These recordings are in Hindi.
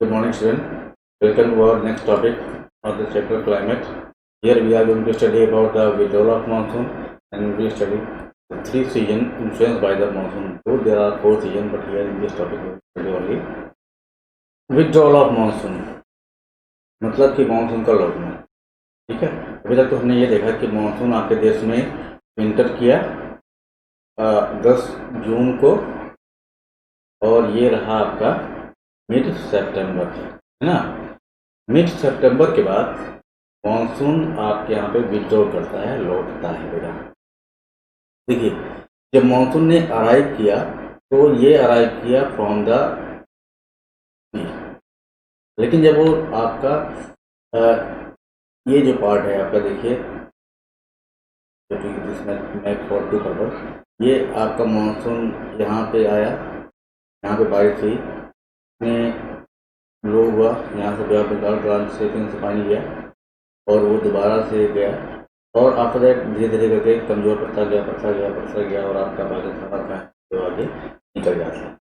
Good morning, student. Welcome to our next topic of the chapter climate. Here we are going to study about the withdrawal of monsoon, and we study the three seasons influenced by the monsoon. Though there are four seasons, but here in this topic we study only withdrawal of monsoon. मतलब कि मानसून का लौटना. ठीक है. अभी तक तो हमने ये देखा कि मानसून आपके देश में विंटर किया 10 जून को, और ये रहा आपका मिड सितंबर, है ना. मिड सितंबर के बाद मानसून आपके यहाँ पे विड्रॉ करता है, लौटता है बेटा. देखिए, जब मानसून ने अराइव किया तो ये अराइव किया फ्रॉम द सी, लेकिन जब वो आपका ये जो पार्ट है आपका, देखिए मैप फॉर टू पर्पस, ये आपका मानसून यहाँ पे आया, यहाँ पे बारिश हुई, लो हुआ, यहाँ से बंगाल ट्रांसलेशन से पानी गया और वो दोबारा से गया, और आफ्टर दैट धीरे धीरे करके कमज़ोर पड़ता गया और आपका पाकिस्तान का जो आगे निकल जाता है.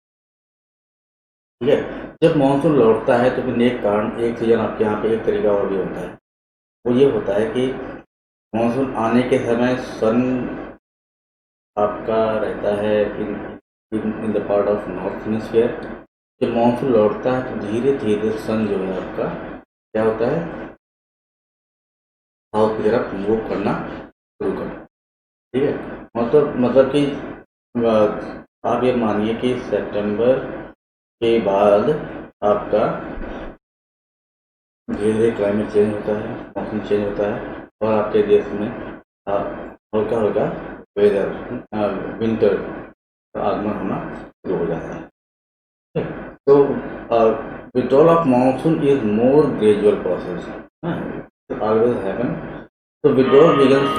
ठीक है. जब मानसून लौटता है तो फिर एक सीजन आपके यहाँ पे एक तरीका और भी होता है. वो ये होता है कि मानसून आने के समय सन आपका रहता है in the part of north hemisphere. जब मानसून लौटता है तो धीरे धीरे सन जो है आपका क्या होता है, साउथ की तरफ मूव करना शुरू करता. ठीक है. मतलब कि आप ये मानिए कि सितंबर के बाद आपका धीरे धीरे क्लाइमेट चेंज होता है, मौसम चेंज होता है, और आपके देश में हल्का हल्का वेदर विंटर का आगमन होना शुरू हो जाता है. So withdrawal of monsoon is more gradual process. It always happen. So withdrawal begins.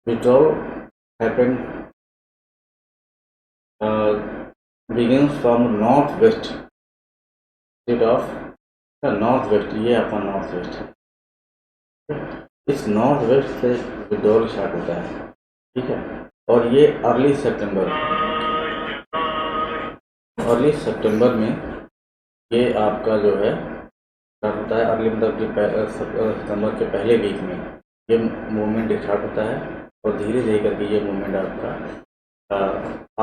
Withdrawal happen begins from northwest state of northwest. ये आपका northwest है. इस नॉर्थ वेस्ट से विड्रॉल स्टार्ट होता है. ठीक है. और ये अर्ली सितंबर में ये आपका जो है स्टार्ट होता है. अर्ली मतलब कि सितंबर के पहले वीक में ये मूवमेंट स्टार्ट होता है, और धीरे धीरे करके ये मूवमेंट आपका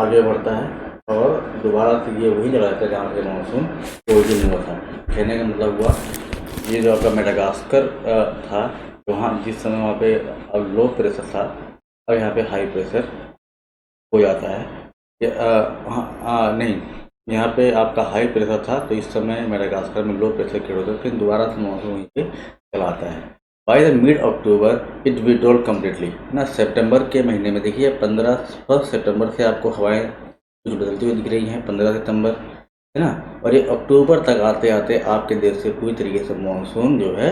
आगे बढ़ता है, और दोबारा से ये वही जगह रहता है जहाँ से मानसून ओरिजिन हुआ था. कहने का मतलब हुआ, ये जो आपका मेडागास्कर था, वहाँ जिस समय वहाँ पे लो प्रेशर था, और यहाँ पे हाई प्रेशर हो जाता है. नहीं, यहाँ पे आपका हाई प्रेशर था, तो इस समय मेडागास्कर में लो प्रेशर क्रिएट होता है. फिर दोबारा से मौसम वहीं पे चला आता है. By the mid October it withdrawal completely, ना. सितंबर के महीने में देखिए 1 सितंबर से आपको हवाएं कुछ बदलती हुई दिख रही हैं, 15 सितंबर, है ना. और ये अक्टूबर तक आते आते आपके देश से पूरी तरीके से मानसून जो है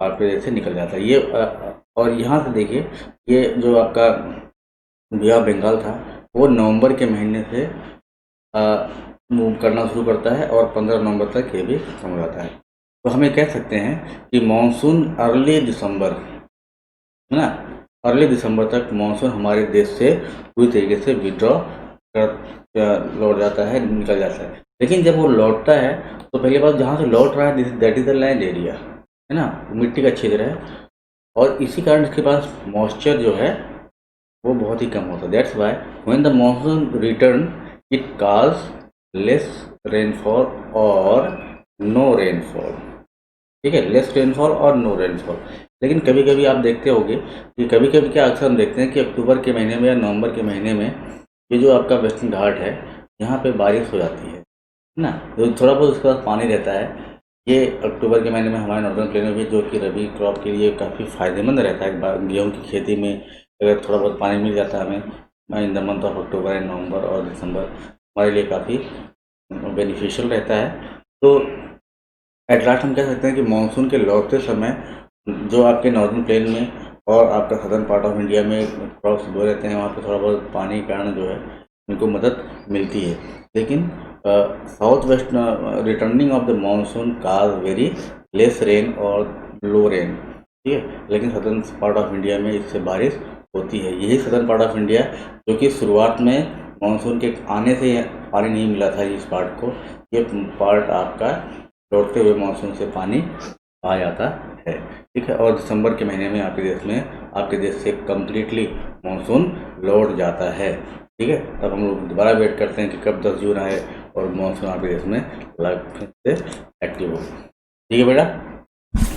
आपके देश से निकल जाता है. ये और यहाँ से देखिए, ये जो आपका बे ऑफ बंगाल था वो नवंबर के महीने से मूव करना शुरू करता है, और 15 नवंबर तक ये भी खत्म हो जाता है. तो हमें कह सकते हैं कि मानसून अर्ली दिसंबर, है ना, अर्ली दिसंबर तक मानसून हमारे देश से पूरी तरीके से विड्रॉ लौट जाता है, निकल जाता है. लेकिन जब वो लौटता है तो पहली बात, जहाँ से लौट रहा है that is the land area, है ना, मिट्टी का क्षेत्र है, और इसी कारण इसके पास मॉइस्चर जो है वो बहुत ही कम होता है. That's why when the monsoon return it cause less rainfall और नो रेनफॉल. ठीक है. लेस रेनफॉल और नो रेनफॉल. लेकिन कभी कभी आप देखते होंगे कि कभी कभी क्या अक्सर हम देखते हैं कि अक्टूबर के महीने में या नवंबर के महीने में ये जो आपका वेस्टर्न घाट है, यहाँ पे बारिश हो जाती है ना, तो थोड़ा बहुत उसके पास पानी रहता है. ये अक्टूबर के महीने में हमारे नॉर्दर्न प्लेन में भी, जो कि रबी क्रॉप के लिए काफ़ी फ़ायदेमंद रहता है. गेहूँ की खेती में अगर थोड़ा बहुत पानी मिल जाता है हमें in the month of October and November और दिसंबर, हमारे लिए काफ़ी बेनिफिशियल रहता है. तो एट लास्ट हम कह सकते हैं कि मानसून के लौटते समय जो आपके नॉर्दर्न प्लेन में और आपका सदर्न पार्ट ऑफ इंडिया में क्रॉप्स बोए रहते हैं, वहाँ पे थोड़ा बहुत पानी के कारण जो है उनको मदद मिलती है. लेकिन south west returning of the monsoon cause very less rain और लो रेन. ठीक है. लेकिन सदर्न पार्ट ऑफ इंडिया में इससे बारिश होती है। यही सदर्न पार्ट ऑफ इंडिया जो कि शुरुआत में मानसून के आने से पानी नहीं मिला था इस पार्ट को, ये पार्ट आपका लौटते हुए मानसून से पानी आ जाता है। ठीक है, और दिसंबर के महीने में आपके देश से कम्प्लीटली मानसून लौट जाता है। ठीक है, तब हम लोग दोबारा वेट करते हैं कि कब 10 जून आए और मानसून आपके देश में फिर से एक्टिव हो। ठीक है बेटा,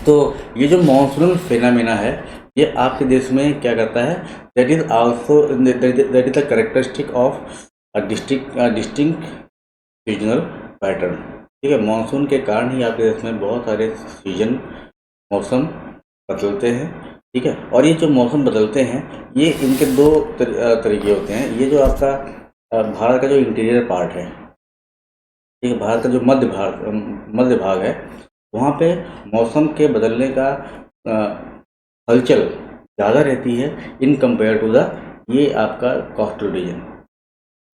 तो ये जो मानसूनल फिनोमेना है ये आपके देश में क्या करता है, that is also that is the characteristic of distinct seasonal pattern. ठीक है, मानसून के कारण ही आपके देश में बहुत सारे सीजन मौसम बदलते हैं। ठीक है, और ये जो मौसम बदलते हैं ये इनके दो तरीके होते हैं। ये जो आपका भारत का जो इंटीरियर पार्ट है, ठीक है, भारत का जो मध्य भाग है, वहाँ पे मौसम के बदलने का हलचल ज़्यादा रहती है इन कंपेयर टू द ये आपका कोस्टल रीजन।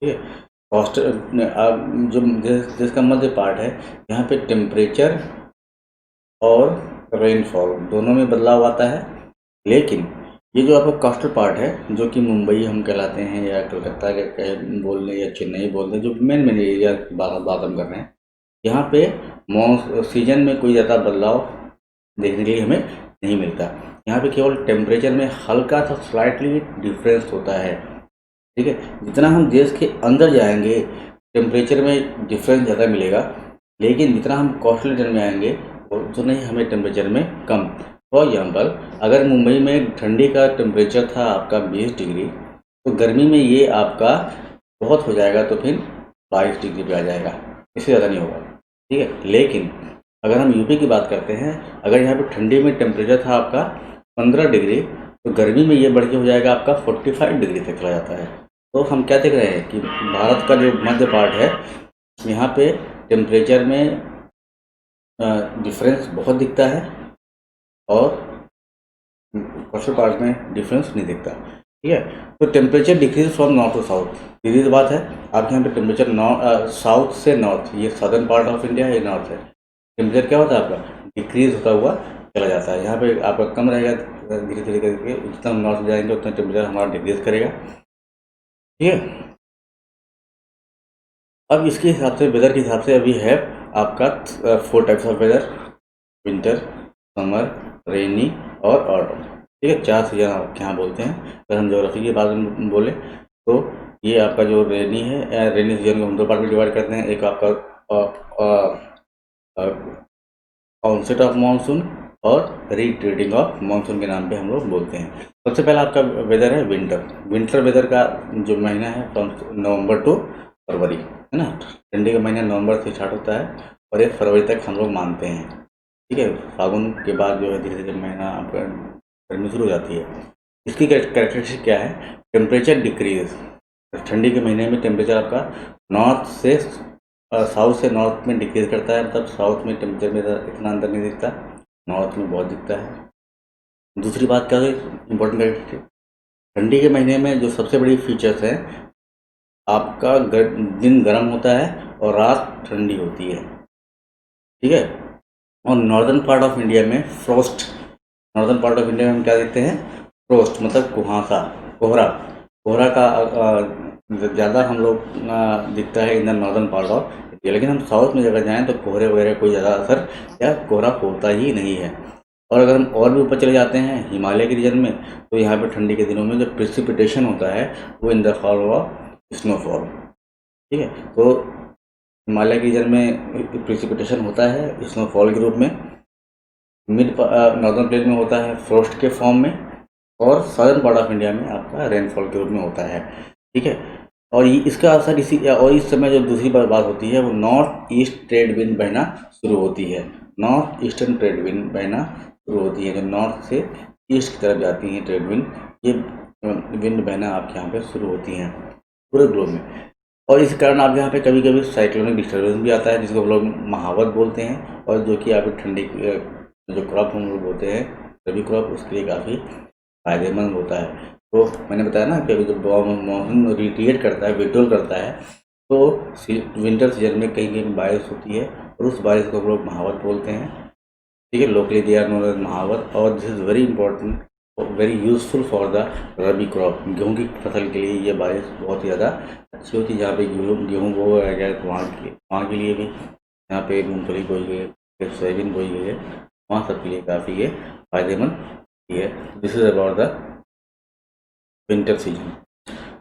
ठीक है, जो जिसका मध्य पार्ट है, यहाँ पे टेम्परेचर और रेनफॉल दोनों में बदलाव आता है। लेकिन ये जो आपका कोस्टल पार्ट है, जो कि मुंबई हम कहलाते हैं या कलकत्ता के बोल दें या चेन्नई बोल दें, जो मेन एरिया की बात हम कर रहे हैं, यहाँ पे सीजन में कोई ज़्यादा बदलाव देखने के लिए हमें नहीं मिलता। यहाँ पे केवल टेम्परेचर में हल्का सा स्लाइटली डिफरेंस होता है। ठीक है, जितना हम देश के अंदर जाएंगे टेम्परेचर में डिफरेंस ज़्यादा मिलेगा, लेकिन जितना हम कोस्टल रीजन में आएंगे उतना ही हमें टेम्परेचर में कम। फॉर एग्जाम्पल, अगर मुंबई में ठंडी का टेम्परेचर था आपका 20 डिग्री, तो गर्मी में ये आपका बहुत हो जाएगा, तो फिर 22 डिग्री पे आ जाएगा, इससे ज़्यादा नहीं होगा। ठीक है, लेकिन अगर हम यूपी की बात करते हैं, अगर यहाँ पे ठंडी में टेम्परेचर था आपका 15 डिग्री, तो गर्मी में ये बढ़ के हो जाएगा आपका 45 डिग्री तक चला जाता है। तो हम क्या देख रहे हैं कि भारत का जो मध्य पार्ट है, यहाँ पे टेम्परेचर में डिफरेंस बहुत दिखता है और कोस्टल पार्ट में डिफरेंस नहीं दिखता। ठीक है, तो temperature decrease from north to south, सीधी सी बात है। आपके यहाँ पे टेम्परेचर साउथ से नॉर्थ, ये सदर्न पार्ट ऑफ इंडिया है, ये नॉर्थ है, टेम्परेचर क्या होता है आपका डिक्रीज होता हुआ चला जाता है। यहाँ पे आपका कम रहेगा धीरे धीरे करके, जितना हम नॉर्थ जाएंगे उतना टेम्परेचर हमारा डिक्रीज करेगा। ठीक है, अब इसके हिसाब से वेदर के हिसाब से अभी है आपका 4 types of weather, winter, summer, rainy और ऑटम। ठीक है, 4 सीजन आप यहाँ बोलते हैं। अगर हम ज्योग्राफी की बात में बोले तो ये आपका जो रेनी है, रेनी सीजन को हम 2 पार्ट में डिवाइड करते हैं। एक आपका ऑनसेट ऑफ मानसून और रिट्रीटिंग ऑफ मानसून के नाम पे हम लोग बोलते हैं। सबसे पहला आपका वेदर है विंटर। विंटर वेदर का जो महीना है नवंबर टू फरवरी, है ना। ठंडी का महीना नवंबर से स्टार्ट होता है और 1 फरवरी तक हम लोग मानते हैं। ठीक है, फागुन के बाद जो है धीरे धीरे महीना आपका गर्मी शुरू हो जाती है। इसकी कैरेक्टरिस्टिक क्या है, टेम्परेचर डिक्रीज। ठंडी के महीने में टेम्परेचर आपका नॉर्थ से साउथ से नॉर्थ में डिक्रीज करता है, मतलब साउथ में टेम्परेचर में इतना अंदर नहीं दिखता, नॉर्थ में बहुत दिखता है। दूसरी बात क्या है इम्पोर्टेंट कैरेक्टरिस्टिक, ठंडी के महीने में जो सबसे बड़ी फीचर्स है, आपका दिन गर्म होता है और रात ठंडी होती है। ठीक है, और नॉर्दर्न पार्ट ऑफ इंडिया में frost, northern part of India में हम क्या देखते हैं, फ्रोस्ट मतलब कुहासा, कोहरा का ज़्यादा हम लोग दिखता है in the northern part of India. लेकिन हम साउथ में अगर जाएँ तो कोहरे वगैरह कोई ज़्यादा असर या कोहरा होता ही नहीं है। और अगर हम और भी ऊपर चले जाते हैं हिमालय के रीजन में, तो यहाँ पे ठंडी के दिनों में जो प्रेसिपिटेशन होता है वो in the form of snowfall. ठीक है, तो हिमालय के रीजन में प्रेसिपिटेशन होता है स्नोफॉल के रूप में, मिड नॉर्दर्न प्लेन में होता है फ्रोस्ट के फॉर्म में, और सदर्न पार्ट ऑफ इंडिया में आपका रेनफॉल के रूप में होता है। ठीक है, और इसका असर इस समय जो दूसरी बात होती है वो नॉर्थ ईस्ट ट्रेड विंड बहना शुरू होती है। नॉर्थ ईस्टर्न ट्रेड विंड बहना शुरू होती है, जो नॉर्थ से ईस्ट की तरफ जाती हैं ट्रेड विंड, ये विंड बहना आपके यहाँ पे शुरू होती हैं पूरे ग्लोब में। और इस कारण आप यहाँ पे कभी कभी साइक्लोनिक डिस्टर्बेंस भी आता है, जिसको हम लोग महावत बोलते हैं, और जो कि आप ठंडी जो क्रॉप हम लोग बोलते हैं रबी क्रॉप, उसके लिए काफ़ी फायदेमंद होता है। तो मैंने बताया ना कि जब मानसून रिट्रीट करता है, विड्रॉल करता है, तो विंटर सीजन में कहीं कहीं बारिश होती है और उस बारिश को हम लोग महावत बोलते हैं। ठीक है, locally they are known as Mahawat, और this is very important very useful for the rabi crop. गेहूँ की फसल के लिए ये बारिश बहुत ही ज़्यादा अच्छी होती है। जहाँ पे गेहूँ बोया गया है तो वहाँ के लिए भी, यहाँ पे मूँगफली बोई गई है, फिर सोयाबीन बोई गई है, वहाँ सब के लिए काफ़ी ये फ़ायदेमंद है। This is about the winter season.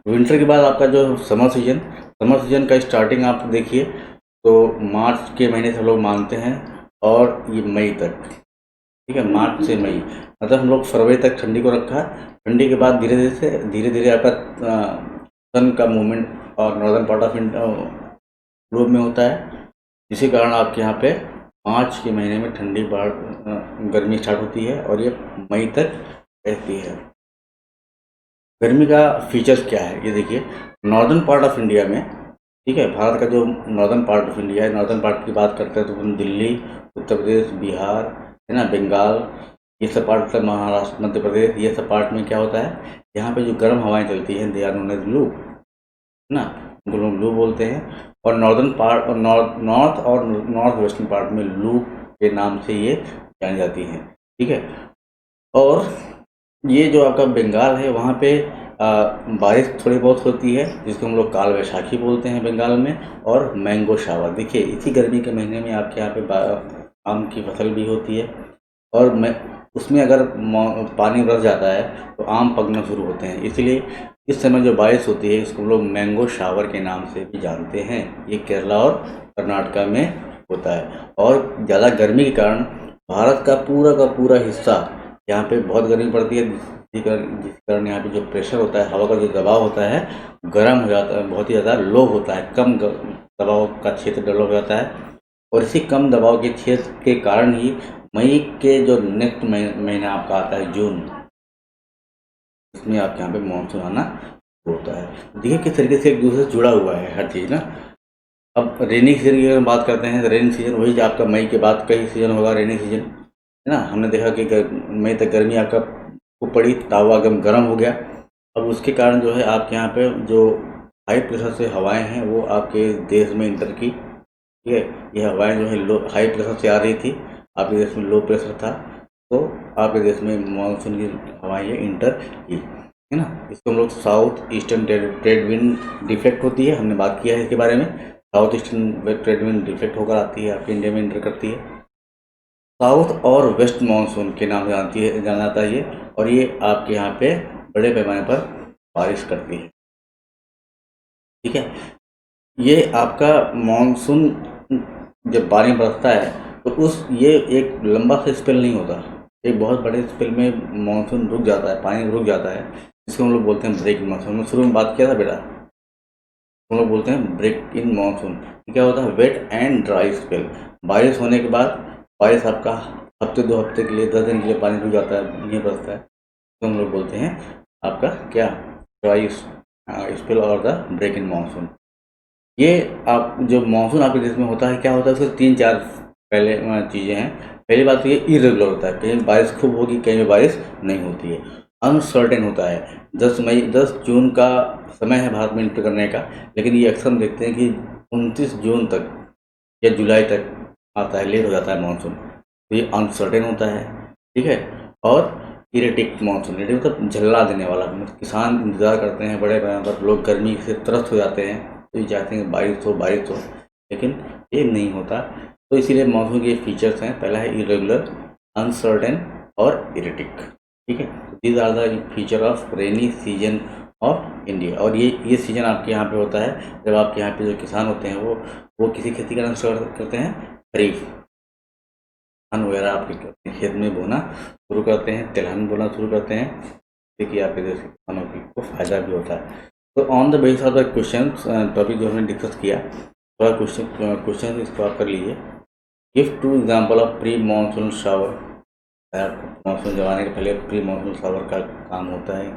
Winter के बाद आपका जो समर सीजन का स्टार्टिंग आप देखिए तो मार्च के महीने से हम लोग मानते हैं और ये मई तक, ठीक है, मार्च से मई, मतलब हम लोग फरवरी तक ठंडी को रखा है। ठंडी के बाद धीरे धीरे आपका सन का मूवमेंट और नॉर्दर्न पार्ट ऑफ ग्लोब में होता है, जिसके कारण आपके यहाँ पे मार्च के महीने में ठंडी बाढ़ गर्मी स्टार्ट होती है और ये मई तक रहती है। गर्मी का फीचर्स क्या है ये देखिए। नॉर्दर्न पार्ट ऑफ इंडिया में, ठीक है, भारत का जो नॉर्दर्न पार्ट ऑफ इंडिया है, नॉर्दर्न पार्ट की बात करते हैं तो हम दिल्ली, उत्तर प्रदेश, बिहार, है ना, बंगाल, ये सब पार्ट, मतलब महाराष्ट्र, मध्य प्रदेश, ये सब पार्ट में क्या होता है, यहाँ पे जो गर्म हवाएं चलती हैं दे आर नोन एज लू, है ना, उनको लोग लू बोलते हैं। और नॉर्दर्न पार्ट और नॉर्थ वेस्टर्न पार्ट में लू के नाम से ये जानी जाती हैं, ठीक है। और ये जो आपका बंगाल है वहाँ पे बारिश थोड़ी बहुत होती है, जिसको हम लोग काल वैशाखी बोलते हैं बंगाल में, और मैंगो शावर। देखिए इसी गर्मी के महीने में आपके यहाँ पे आम की फसल भी होती है, और मैं उसमें अगर पानी बरस जाता है तो आम पकना शुरू होते हैं, इसलिए इस समय जो बारिश होती है इसको हम लोग मैंगो शावर के नाम से भी जानते हैं। ये केरला और कर्नाटका में होता है। और ज़्यादा गर्मी के कारण भारत का पूरा हिस्सा यहाँ पे बहुत गर्मी पड़ती है, जिस कारण यहाँ पे जो प्रेशर होता है, हवा का जो दबाव होता है, गर्म हो जाता है, बहुत ही ज़्यादा लो होता है, कम दबाव का क्षेत्र डेवलप हो जाता है। और इसी कम दबाव के क्षेत्र के कारण ही मई के जो नेक्स्ट महीना आपका आता है जून, इसमें आपके यहाँ पे मानसून आना होता है। देखिए किस तरीके से एक दूसरे से जुड़ा हुआ है हर चीज़ ना। अब रेनी सीजन की अगर हम बात करते हैं तो रेनी सीजन वही जो आपका मई के बाद कई सीजन होगा रेनी सीजन, है ना। हमने देखा कि मई तक गर्मी आपका खूब पड़ी, तावा एकदम गर्म हो गया। अब उसके कारण जो है आपके यहाँ पे जो हाई प्रेशर से हवाएं हैं वो आपके देश में इंटर की, ठीक है। ये हवाएं जो है लो हाई प्रेशर से आ रही थी, आपके देश में लो प्रेशर था, तो आपके देश में मानसून की हवाएं ये इंटर की, है ना। इसको हम लोग south eastern trade wind defect होती है, हमने बात किया है इसके बारे में। South eastern trade wind defect होकर आती है, आपके इंडिया में इंटर करती है। साउथ और वेस्ट मानसून के नाम जाना जाता है ये, और ये आपके यहाँ पे बड़े पैमाने पर बारिश करती है, ठीक है। ये आपका मानसून जब पानी बरसता है तो ये एक लंबा सा स्पेल नहीं होता, एक बहुत बड़े स्पेल में मानसून रुक जाता है, पानी रुक जाता है, जिसको हम लोग बोलते हैं ब्रेक इन मानसून। मैं शुरू में बात किया था बेटा, हम लोग बोलते हैं ब्रेक इन मानसून। क्या होता है, वेट एंड ड्राई स्पेल। बारिश होने के बाद, बारिश आपका हफ्ते 2 हफ्ते के लिए, 10 दिन के लिए पानी रुक जाता है, नहीं बरसता है, तो हम लोग बोलते हैं आपका क्या, ड्राई स्पेल और द ब्रेक इन मानसून। ये आप जो मानसून आपके देश में होता है, क्या होता है, उसके 3-4 पहले चीज़ें हैं। पहली बात तो ये इरेगुलर होता है, कहीं बारिश खूब होगी, कहीं में बारिश नहीं होती है। अनसर्टेन होता है। 10 जून का समय है भारत में इंटर करने का, लेकिन ये अक्सर हम देखते हैं कि 29 जून तक या जुलाई तक आता है, लेट हो जाता है मानसून, तो ये अनसर्टेन होता है, ठीक है। और इरेटिक मानसून, इरेटिक मतलब झल्ला देने वाला, मतलब किसान इंतज़ार करते हैं, बड़े पैमाने पर लोग गर्मी से त्रस्त हो जाते हैं, तो ये चाहते हैं बारिश हो, लेकिन ये नहीं होता। तो इसीलिए मानसून के फीचर्स हैं, पहला है इरेगुलर, अनसर्टेन और इरेटिक, ठीक है। These are the feature of rainy season of India. और ये सीजन आपके यहाँ पे होता है जब आपके यहाँ पे जो किसान होते हैं वो किसी खेती का स्टार्ट करते हैं, खरीफ धान वगैरह आपके खेत में बोना शुरू करते हैं, तिलहन बोना शुरू करते हैं, देखिए आपके देश के किसानों को फायदा भी होता है। तो on the basis of the question topic जो हमने डिस्कस किया, थोड़ा क्वेश्चन इसको आप कर लीजिए। Give 2 example of pre monsoon shower. Monsoon जब आने के पहले प्री मानसून शावर का काम होता है।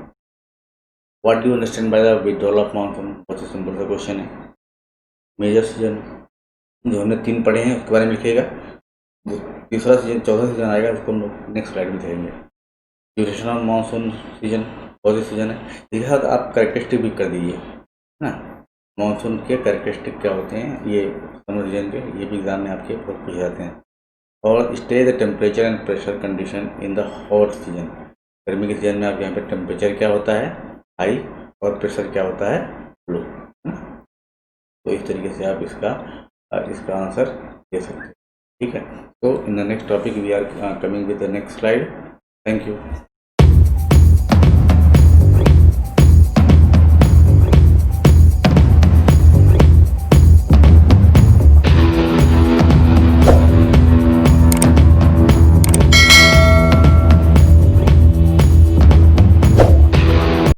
What do you understand by the withdrawal of monsoon, बहुत ही सिंपल सा क्वेश्चन है। मेजर सीजन जो हमने 3 पढ़े हैं उसके बारे में लिखिएगा। जो तीसरा सीजन, चौथा सीजन आएगा, उसको हम लोग नेक्स्ट स्लाइड में देखेंगे। ड्यूरेशन ऑफ मानसून सीजन, बहुत ही सीजन है, इसके साथ आप कैरेक्टरिस्टिक भी कर दीजिए, है ना। मानसून के कैरेक्टरिस्टिक क्या होते हैं, ये समर सीजन के, ये भी एग्जाम में आपके बहुत पूछे जाते हैं। और stay the temperature and pressure condition in the hot season, गर्मी के सीजन में आपके यहाँ पे टेम्परेचर क्या होता है, हाई, और प्रेशर क्या होता है, लो, है ना। तो इस तरीके से आप इसका आंसर दे सकते हैं, ठीक है। तो in the next topic we are coming with the next slide. Thank you.